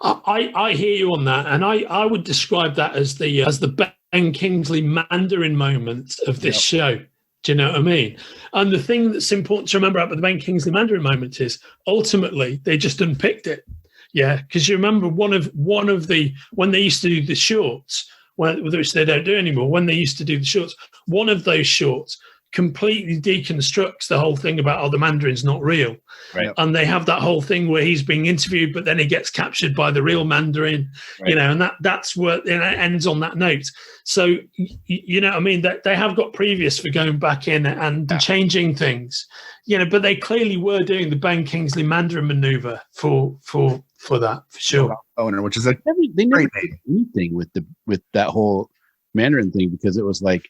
I hear you on that, and I would describe that as the Ben Kingsley Mandarin moment of this show. Do you know what I mean? And the thing that's important to remember about the Ben Kingsley Mandarin moment is ultimately they just unpicked it. Yeah, because you remember one of the when they used to do the shorts, which they don't do anymore. When they used to do the shorts, one of those shorts completely deconstructs the whole thing about the Mandarin's not real, right? And they have that whole thing where he's being interviewed, but then he gets captured by the real Mandarin, right. And that's where it ends on that note. So you know what I mean, that they have got previous for going back in and changing things, but they clearly were doing the Ben Kingsley Mandarin maneuver for that, for sure. Bohner, which is they never did anything with that whole Mandarin thing, because it was like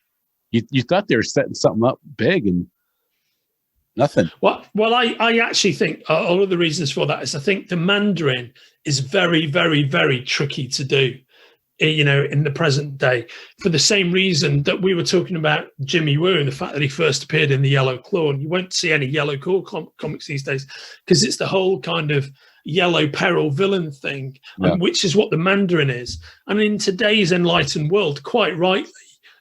you thought they were setting something up big and nothing. Well, I actually think all of the reasons for that is I think the Mandarin is very, very, very tricky to do, in the present day, for the same reason that we were talking about Jimmy Woo and the fact that he first appeared in the Yellow Claw, and you won't see any Yellow Claw comics these days because it's the whole kind of yellow peril villain thing, which is what the Mandarin is. And in today's enlightened world, quite rightly,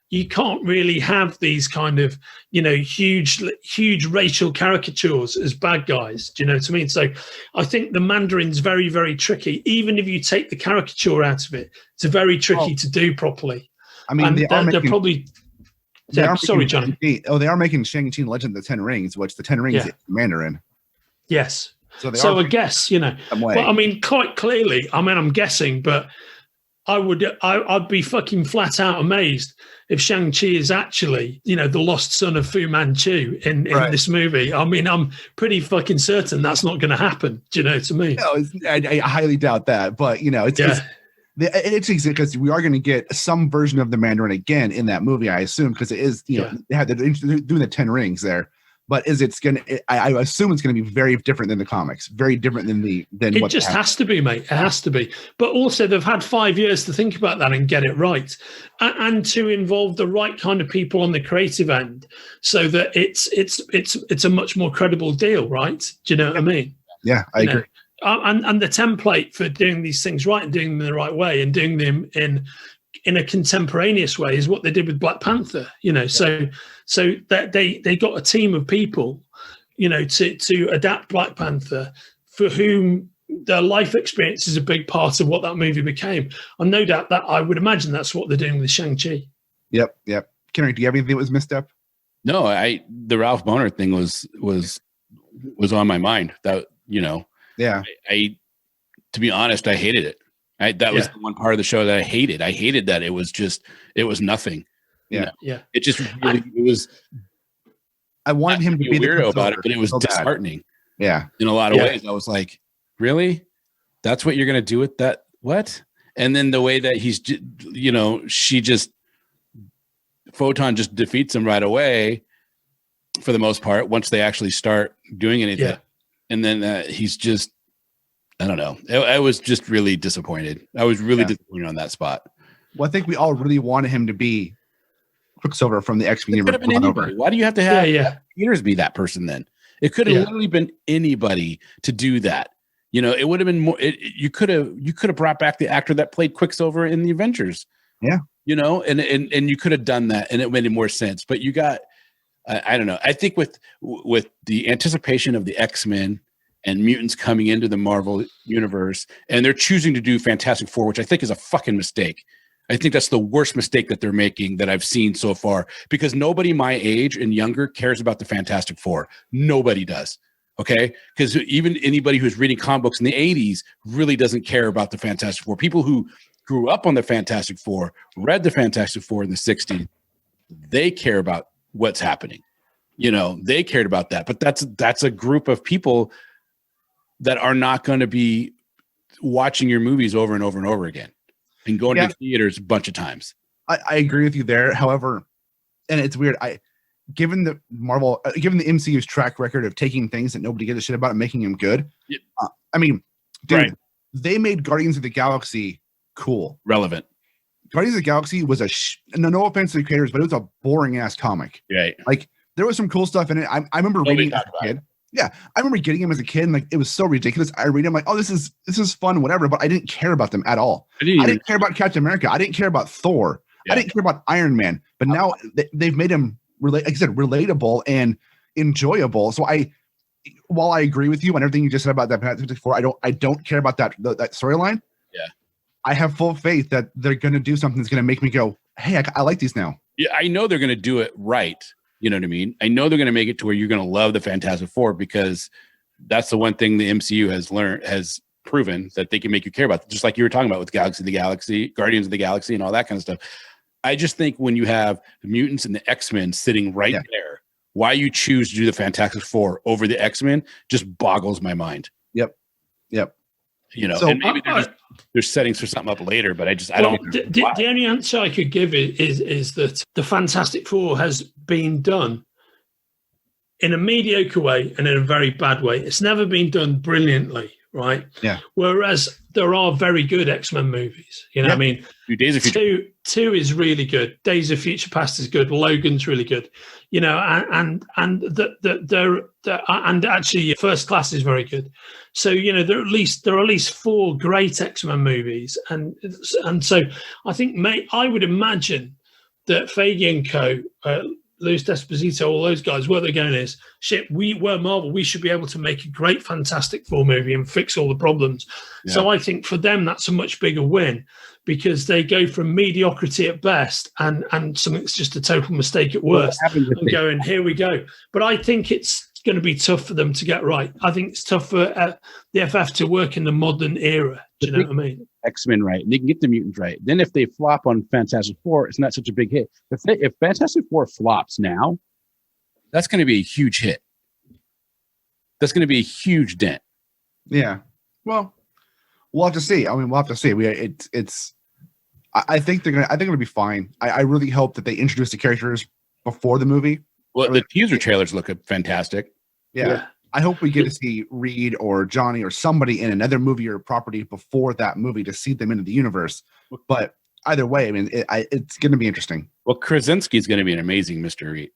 you can't really have these kind of, huge racial caricatures as bad guys. Do you know what I mean? So I think the Mandarin's very, very tricky. Even if you take the caricature out of it, it's very tricky to do properly. I mean, they're probably... sorry, Johnny. They are making Shang-Chi Legend of the Ten Rings, which the Ten Rings is Mandarin. Yes. So I guess, but I mean, quite clearly, I'm guessing, but I'd be fucking flat out amazed if Shang-Chi is actually, the lost son of Fu Manchu in this movie. I mean, I'm pretty fucking certain that's not going to happen. Do you know what I mean? No, I highly doubt that. But, it's because we are going to get some version of the Mandarin again in that movie, I assume, because it is, they're doing the 10 rings there. But I assume it's going to be very different than the comics, very different than it just has to be, mate. It has to be. But also, they've had 5 years to think about that and get it right, and to involve the right kind of people on the creative end, so that it's a much more credible deal, right? Do you know what I mean? Yeah, I agree. And the template for doing these things right and doing them the right way and doing them in a contemporaneous way is what they did with Black Panther, so that they got a team of people, to adapt Black Panther, for whom their life experience is a big part of what that movie became. And no doubt that I would imagine that's what they're doing with Shang-Chi. Yep. Kenric, do you have anything that was misstep? No, the Ralph Bohner thing was on my mind. That, I to be honest, I hated it. That was the one part of the show that I hated. I hated that it was nothing. Yeah. It just really, it was. I wanted him to be weirdo about it, but it was disheartening. Yeah. In a lot of ways, I was like, really? That's what you're going to do with that? What? And then the way that he's, Photon just defeats him right away for the most part, once they actually start doing anything. Yeah. And then he's just, I don't know. I was just really disappointed. I was really disappointed on that spot. Well, I think we all really wanted him to be Quicksilver from the X-Men universe. Why do you have to have Peters be that person then? It could have literally been anybody to do that. It would have been more. You could have brought back the actor that played Quicksilver in the Avengers. Yeah. And you could have done that, and it made more sense. But you got, I don't know. I think with the anticipation of the X-Men and mutants coming into the Marvel universe, and they're choosing to do Fantastic Four, which I think is a fucking mistake. I think that's the worst mistake that they're making that I've seen so far, because nobody my age and younger cares about the Fantastic Four. Nobody does. Okay. Because even anybody who's reading comic books in the 80s really doesn't care about the Fantastic Four. People who grew up on the Fantastic Four, read the Fantastic Four in the 60s, they care about what's happening. They cared about that. But that's a group of people that are not going to be watching your movies over and over and over again and going to theaters a bunch of times. I agree with you there. However, and it's weird. Given the MCU's track record of taking things that nobody gives a shit about and making them good. Dude, they made Guardians of the Galaxy cool, relevant. Guardians of the Galaxy was no offense to the creators, but it was a boring ass comic. Right. Like there was some cool stuff in it. I remember reading it as a kid. Yeah, I remember getting him as a kid, and like it was so ridiculous. I read him like, oh, this is fun, whatever. But I didn't care about them at all. I didn't care about Captain America. I didn't care about Thor. I didn't care about Iron Man. But now they've made him like I said, relatable and enjoyable. So while I agree with you on everything you just said about that Fantastic Four, I don't care about that storyline. Yeah, I have full faith that they're going to do something that's going to make me go, hey, I like these now. Yeah, I know they're going to do it right. You know what I mean? I know they're going to make it to where you're going to love the Fantastic Four, because that's the one thing the MCU has proven, that they can make you care about. Just like you were talking about with Guardians of the Galaxy, and all that kind of stuff. I just think when you have the mutants and the X-Men sitting right there, why you choose to do the Fantastic Four over the X-Men just boggles my mind. Yep. You know, so, and maybe there's settings for something up later, but I don't. The only answer I could give is that the Fantastic Four has been done in a mediocre way and in a very bad way. It's never been done brilliantly, right? Yeah. Whereas there are very good X-Men movies. You know what I mean? Days of Future. Two is really good. Days of Future Past is good. Logan's really good. You know, and actually First Class is very good. So, you know, there are at least 4 great X-Men movies. And so I think I would imagine that Feige and co, Luis Desposito, all those guys, what they're going is, shit, we're Marvel, we should be able to make a great Fantastic Four movie and fix all the problems. Yeah. So I think for them, that's a much bigger win, because they go from mediocrity at best and something's just a total mistake at worst, and going, here we go. But I think it's going to be tough for them to get right. I think it's tough for the FF to work in the modern era. Do you know what I mean? X-Men right, and they can get the mutants right. Then if they flop on Fantastic Four, it's not such a big hit. If Fantastic Four flops now, that's going to be a huge hit. That's going to be a huge dent. Yeah. Well, we'll have to see. I mean, we'll have to see. I think they're gonna be fine. I really hope that they introduce the characters before the movie. Well, the teaser trailers look fantastic. Yeah. I hope we get to see Reed or Johnny or somebody in another movie or property before that movie to see them into the universe. But either way, I mean, it's going to be interesting. Well, Krasinski is going to be an amazing Mr. Reed.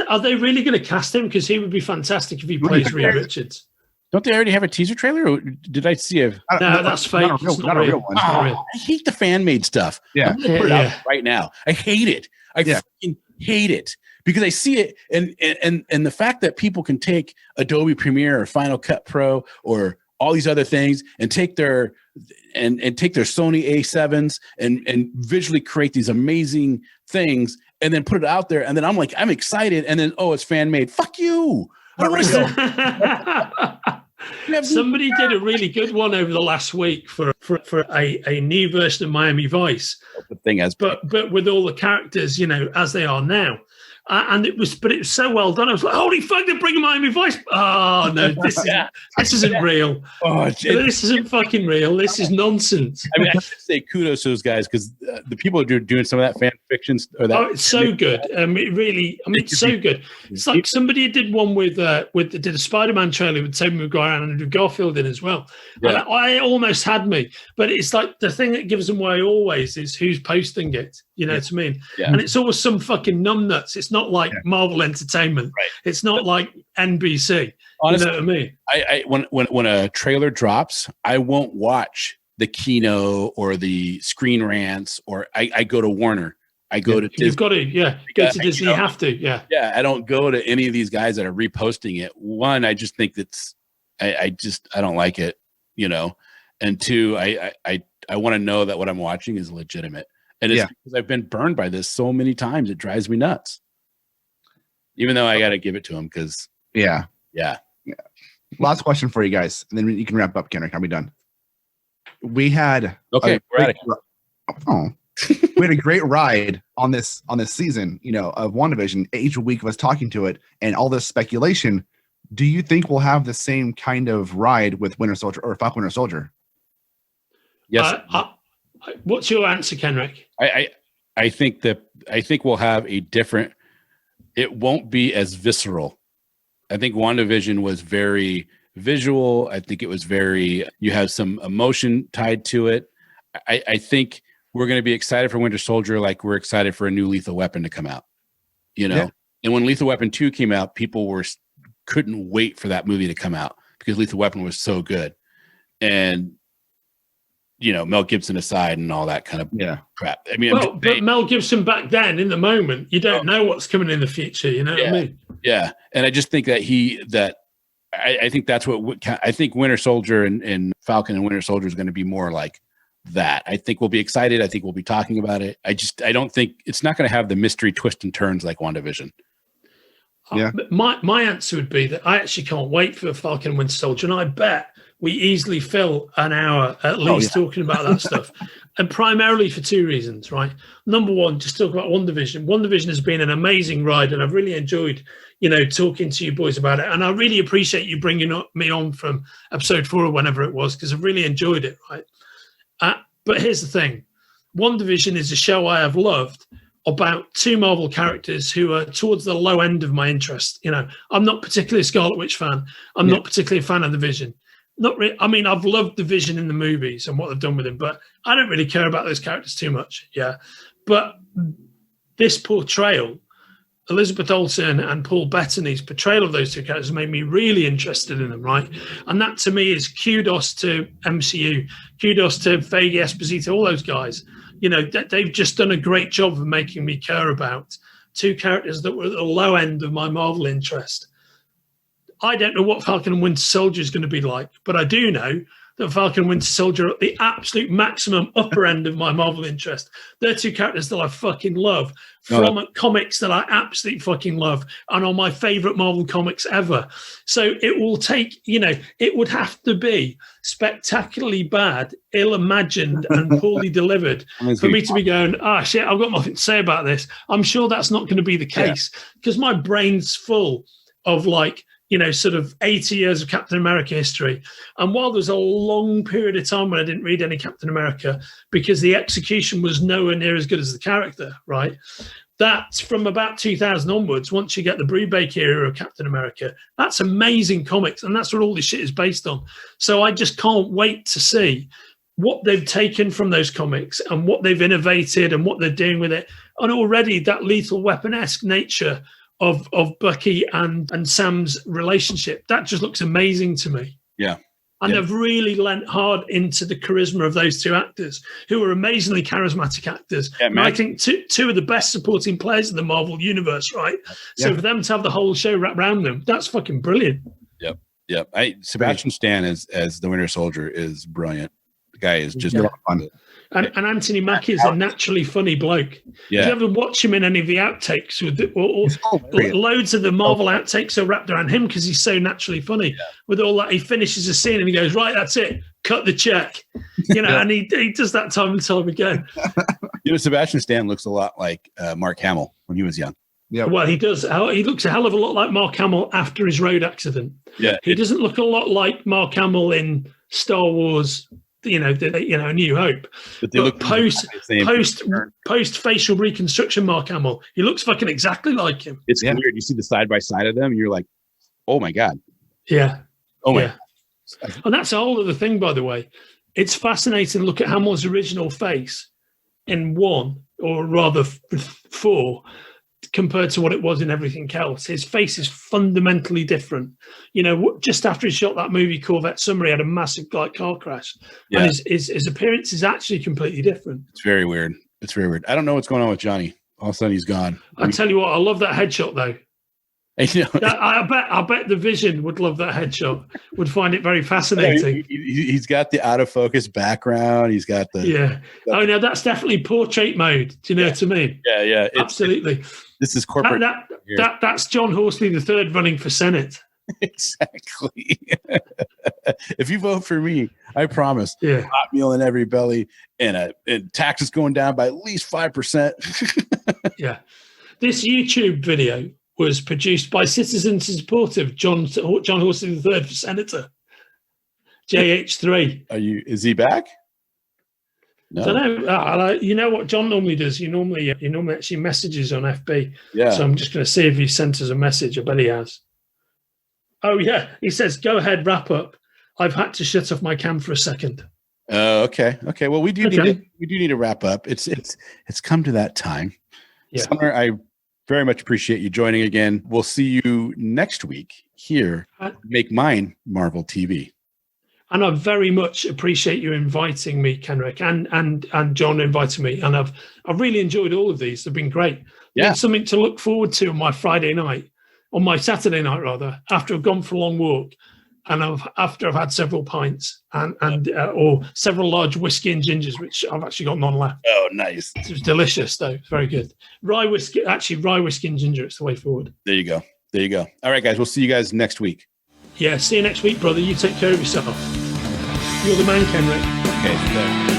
Are they really going to cast him? Because he would be fantastic if he plays Reed Richards. Don't they already have a teaser trailer? Or did I see No, that's fake. Not a real one. I hate the fan-made stuff. Yeah. I'm gonna put it out right now. I hate it. I fucking hate it, because I see it, and the fact that people can take Adobe Premiere or Final Cut Pro or all these other things and take their Sony A7s and visually create these amazing things and then put it out there, and then I'm like, I'm excited, and then it's fan made. Fuck you. I don't want to Somebody did a really good one over the last week for a new version of Miami Vice. The thing is, but with all the characters, you know, as they are now. And it was so well done. I was like, holy fuck, they're bringing Miami Vice. Oh, no, this isn't real. This isn't fucking real. This is nonsense. I mean, I should say kudos to those guys, because the people who are doing some of that fan fiction. It's so good. It's so good. It's like somebody did one did a Spider-Man trailer with Tobey Maguire and Andrew Garfield in as well. Yeah. And I almost had me. But it's like the thing that gives them away always is who's posting it. You know what I mean? Yeah. And it's always some fucking numbnuts. It's not like Marvel Entertainment. Right. It's not like NBC. Honestly, you know what I mean? When a trailer drops, I won't watch the Kino or the Screen Rants, or I go to Warner. I go to Disney. You've got to, go to Disney. You have to, Yeah, I don't go to any of these guys that are reposting it. One, I just think I don't like it, you know. And two, I want to know that what I'm watching is legitimate. And it's because I've been burned by this so many times, it drives me nuts. Even though I got to give it to him, because yeah. Last question for you guys, and then you can wrap up, Kenric. I'll be done. We had we had a great ride on this season, you know, of WandaVision. Each week of us talking to it and all this speculation. Do you think we'll have the same kind of ride with Winter Soldier or Falcon Winter Soldier? Yes. What's your answer, Kenric? I think we'll have a different. It won't be as visceral. I think WandaVision was very visual. I think it was you have some emotion tied to it. I think we're going to be excited for Winter Soldier like we're excited for a new Lethal Weapon to come out, you know? Yeah. And when Lethal Weapon 2 came out, people couldn't wait for that movie to come out because Lethal Weapon was so good. And Mel Gibson aside and all that kind of crap. I mean, but Mel Gibson back then, in the moment, you don't know what's coming in the future. You know what I mean? Yeah, and I just think that I think that's what I think Winter Soldier and Falcon and Winter Soldier is going to be more like that. I think we'll be excited. I think we'll be talking about it. I don't think it's not going to have the mystery twist and turns like WandaVision. Yeah. My answer would be that I actually can't wait for Falcon and Winter Soldier, and I bet we easily fill an hour at least talking about that stuff. And primarily for two reasons, right? Number one, just talk about WandaVision. WandaVision has been an amazing ride, and I've really enjoyed, talking to you boys about it. And I really appreciate you bringing me on from episode 4 or whenever it was, because I've really enjoyed it, right? But here's the thing. WandaVision is a show I have loved about two Marvel characters who are towards the low end of my interest. I'm not particularly a Scarlet Witch fan. I'm not particularly a fan of the Vision. Not really. I mean, I've loved the Vision in the movies and what they've done with him, but I don't really care about those characters too much. Yeah. But this portrayal, Elizabeth Olsen and Paul Bettany's portrayal of those two characters made me really interested in them, right? And that to me is kudos to MCU, kudos to Feige, Esposito, all those guys. They've just done a great job of making me care about two characters that were at the low end of my Marvel interest. I don't know what Falcon and Winter Soldier is going to be like, but I do know that Falcon and Winter Soldier are at the absolute maximum upper end of my Marvel interest. They're two characters that I fucking love from comics that I absolutely fucking love and are my favorite Marvel comics ever. So it will take, it would have to be spectacularly bad, ill-imagined and poorly delivered for me to be going, shit, I've got nothing to say about this. I'm sure that's not going to be the case because my brain's full of sort of 80 years of Captain America history. And while there's a long period of time when I didn't read any Captain America because the execution was nowhere near as good as the character, right? That's from about 2000 onwards, once you get the Brubaker era of Captain America, that's amazing comics. And that's what all this shit is based on. So I just can't wait to see what they've taken from those comics and what they've innovated and what they're doing with it. And already that Lethal Weapon-esque nature of Bucky and Sam's relationship, that just looks amazing to me. Yeah. And they've really lent hard into the charisma of those two actors who are amazingly charismatic actors. Yeah, and I think two of the best supporting players in the Marvel universe, right? So for them to have the whole show wrapped around them, that's fucking brilliant. Yep. Sebastian Stan as the Winter Soldier is brilliant. The guy is just fun. And Anthony Mackie is a naturally funny bloke. Yeah. If you ever watch him in any of the outtakes, loads of the Marvel outtakes are wrapped around him because he's so naturally funny. Yeah. With all that, he finishes a scene and he goes, right, that's it, cut the check. And he does that time and time again. Sebastian Stan looks a lot like Mark Hamill when he was young. Yeah. Well, he does. He looks a hell of a lot like Mark Hamill after his road accident. Yeah. He doesn't look a lot like Mark Hamill in Star Wars. New Hope. But post facial reconstruction, Mark Hamill, he looks fucking exactly like him. It's weird. You see the side by side of them, and you're like, oh my god. Yeah. Oh my. Yeah. And that's a whole other thing, by the way. It's fascinating to look at Hamill's original face in 1, or rather 4, compared to what it was in everything else. His face is fundamentally different. Just after he shot that movie Corvette Summary, had a massive car crash. Yeah. And his appearance is actually completely different. It's very weird. I don't know what's going on with Johnny. All of a sudden he's gone. I tell you what, I love that headshot though. I bet the Vision would love that headshot. Would find it very fascinating. He's got the out of focus background. He's got the no, that's definitely portrait mode. Do you know what I mean? Yeah. Absolutely. This is corporate. That's John Horsley III running for Senate. Exactly. If you vote for me, I promise. Yeah. Hot meal in every belly and taxes going down by at least 5%. Yeah. This YouTube video was produced by citizens in support of John Horsley III for Senator. JH3. Is he back? No. I don't know. You know what John normally does? He normally actually messages on FB. Yeah. So I'm just going to see if he sent us a message. I bet he has. Oh yeah, he says, "Go ahead, wrap up. I've had to shut off my cam for a second." Okay. Well, we do need to wrap up. It's come to that time. Yeah. Summer, I very much appreciate you joining again. We'll see you next week here. Make Mine Marvel TV. And I very much appreciate you inviting me, Kenric, and John inviting me. And I've really enjoyed all of these. They've been great. Yeah. It's something to look forward to on my Friday night, on my Saturday night rather, after I've gone for a long walk, and after I've had several pints or several large whiskey and gingers, which I've actually got none left. Oh, nice. It was delicious though. It's very good. Rye whiskey and ginger. It's the way forward. There you go. All right, guys. We'll see you guys next week. Yeah. See you next week, brother. You take care of yourself. You're the man, Kenric. Okay. So